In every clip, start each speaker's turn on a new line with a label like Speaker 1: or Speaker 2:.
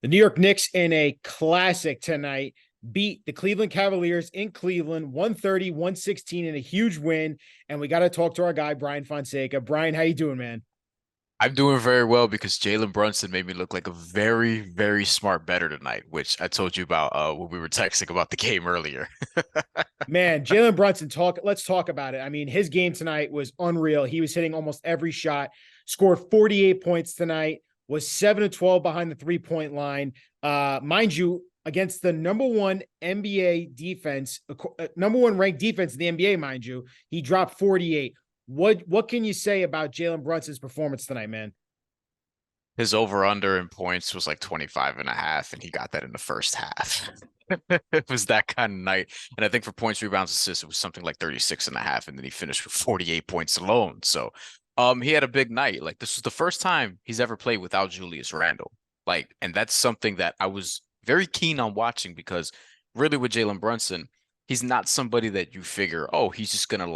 Speaker 1: The New York Knicks in a classic tonight beat the Cleveland Cavaliers in Cleveland 130-116 in a huge win. And we got to talk to our guy, Bryan Fonseca. Bryan, how you doing, man?
Speaker 2: I'm doing very well because Jalen Brunson made me look like a very, very smart better tonight, which I told you about when we were texting about the game earlier.
Speaker 1: Man, Jalen Brunson, let's talk about it. I mean, his game tonight was unreal. He was hitting almost every shot, scored 48 points tonight, was 7 of 12 behind the three-point line. Mind you, against the number one NBA defense, number one ranked defense in the NBA, mind you, he dropped 48. What can you say about Jalen Brunson's performance tonight, man?
Speaker 2: His over-under in points was like 25 and a half, and he got that in the first half. It was that kind of night. And I think for points, rebounds, assists, it was something like 36 and a half, and then he finished with 48 points alone. So he had a big night. Like this was the first time he's ever played without Julius Randle. Like, and that's something that I was very keen on watching because really with Jalen Brunson, he's not somebody that you figure, oh, he's just gonna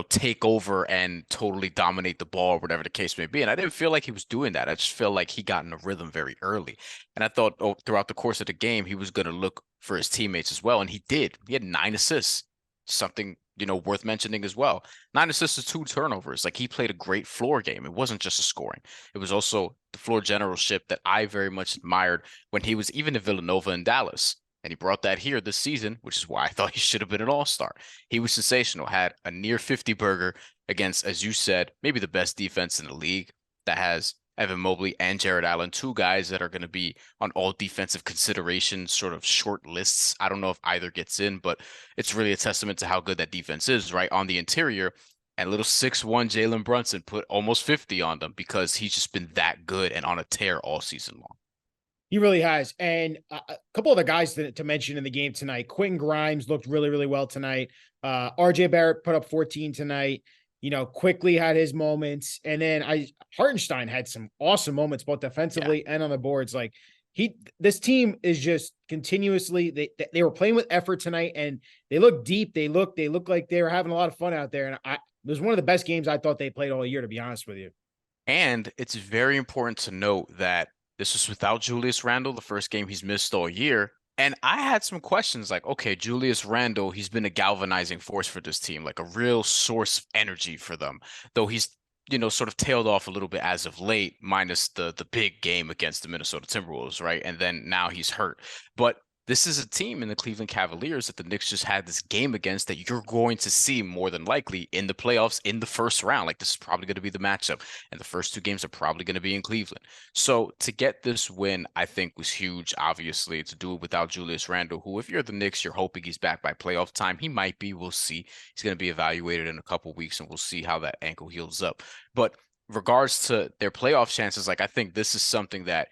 Speaker 2: take over and totally dominate the ball or whatever the case may be. And I didn't feel like he was doing that. I just feel like he got in a rhythm very early. And I thought throughout the course of the game, he was going to look for his teammates as well. And he did. He had 9 assists, something, worth mentioning as well. 9 assists to 2 turnovers. Like he played a great floor game. It wasn't just a scoring. It was also the floor generalship that I very much admired when he was even in Villanova and Dallas. And he brought that here this season, which is why I thought he should have been an all-star. He was sensational, had a near 50 burger against, as you said, maybe the best defense in the league that has Evan Mobley and Jared Allen, two guys that are going to be on all defensive considerations, sort of short lists. I don't know if either gets in, but it's really a testament to how good that defense is, right? On the interior, and little 6'1" Jalen Brunson put almost 50 on them because he's just been that good and on a tear all season long.
Speaker 1: He really has. And a couple of the guys to mention in the game tonight. Quentin Grimes looked really, really well tonight. RJ Barrett put up 14 tonight. Quickly had his moments. And then Hartenstein had some awesome moments, both
Speaker 2: Yeah.
Speaker 1: defensively and on the boards. Like this team is just continuously, they were playing with effort tonight and they look deep. They look like they were having a lot of fun out there. And it was one of the best games I thought they played all year, to be honest with you.
Speaker 2: And it's very important to note that this was without Julius Randle, the first game he's missed all year. And I had some questions like, okay, Julius Randle, he's been a galvanizing force for this team, like a real source of energy for them, though he's sort of tailed off a little bit as of late, minus the big game against the Minnesota Timberwolves, right? And then now he's hurt. But this is a team in the Cleveland Cavaliers that the Knicks just had this game against that you're going to see more than likely in the playoffs in the first round. Like this is probably going to be the matchup, and the first two games are probably going to be in Cleveland. So to get this win, I think was huge. Obviously, to do it without Julius Randle, who, if you're the Knicks, you're hoping he's back by playoff time. He might be. We'll see. He's going to be evaluated in a couple weeks, and we'll see how that ankle heals up. But regards to their playoff chances, like I think this is something that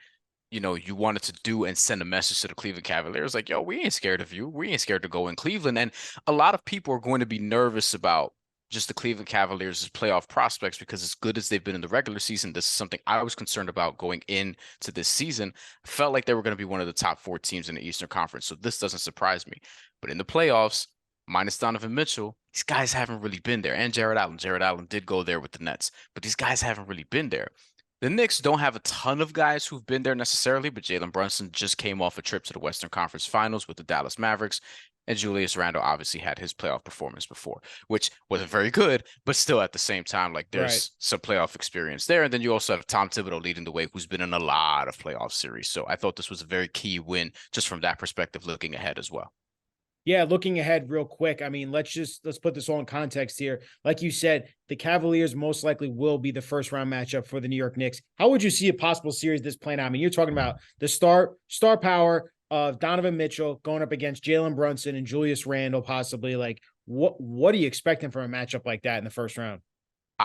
Speaker 2: you wanted to do and send a message to the Cleveland Cavaliers like, yo, we ain't scared of you. We ain't scared to go in Cleveland. And a lot of people are going to be nervous about just the Cleveland Cavaliers' playoff prospects because as good as they've been in the regular season, this is something I was concerned about going into this season. I felt like they were going to be one of the top four teams in the Eastern Conference. So this doesn't surprise me. But in the playoffs, minus Donovan Mitchell, these guys haven't really been there. And Jared Allen. Jared Allen did go there with the Nets, but these guys haven't really been there. The Knicks don't have a ton of guys who've been there necessarily, but Jalen Brunson just came off a trip to the Western Conference Finals with the Dallas Mavericks. And Julius Randle obviously had his playoff performance before, which wasn't very good, but still at the same time, like
Speaker 1: Right.
Speaker 2: there's some playoff experience there. And then you also have Tom Thibodeau leading the way, who's been in a lot of playoff series. So I thought this was a very key win just from that perspective, looking ahead as well.
Speaker 1: Yeah, looking ahead real quick. I mean, let's put this all in context here. Like you said, the Cavaliers most likely will be the first round matchup for the New York Knicks. How would you see a possible series this playing out? I mean, you're talking about the star power of Donovan Mitchell going up against Jalen Brunson and Julius Randle, possibly. Like, what are you expecting from a matchup like that in the first round?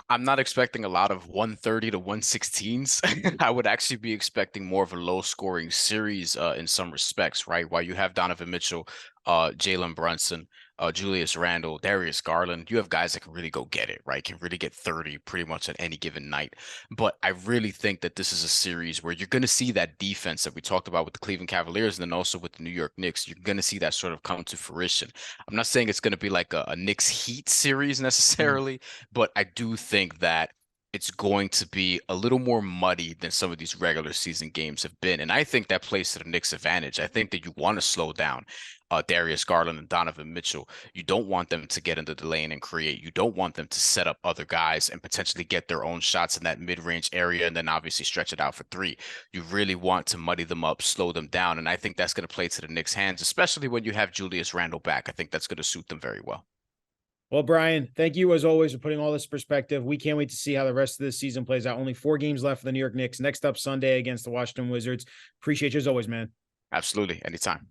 Speaker 2: I'm not expecting a lot of 130 to 116s. I would actually be expecting more of a low scoring series in some respects, right? While you have Donovan Mitchell, Jalen Brunson, Julius Randle, Darius Garland, you have guys that can really go get it, right? Can really get 30 pretty much at any given night. But I really think that this is a series where you're going to see that defense that we talked about with the Cleveland Cavaliers and then also with the New York Knicks. You're going to see that sort of come to fruition. I'm not saying it's going to be like a Knicks Heat series
Speaker 1: Hmm.
Speaker 2: necessarily, but I do think that it's going to be a little more muddy than some of these regular season games have been. And I think that plays to the Knicks' advantage. I think that you want to slow down Darius Garland and Donovan Mitchell. You don't want them to get into the lane and create. You don't want them to set up other guys and potentially get their own shots in that mid-range area and then obviously stretch it out for three. You really want to muddy them up, slow them down. And I think that's going to play to the Knicks' hands, especially when you have Julius Randle back. I think that's going to suit them very well.
Speaker 1: Well, Bryan, thank you as always for putting all this perspective. We can't wait to see how the rest of this season plays out. Only 4 games left for the New York Knicks. Next up Sunday against the Washington Wizards. Appreciate you as always, man.
Speaker 2: Absolutely. Anytime.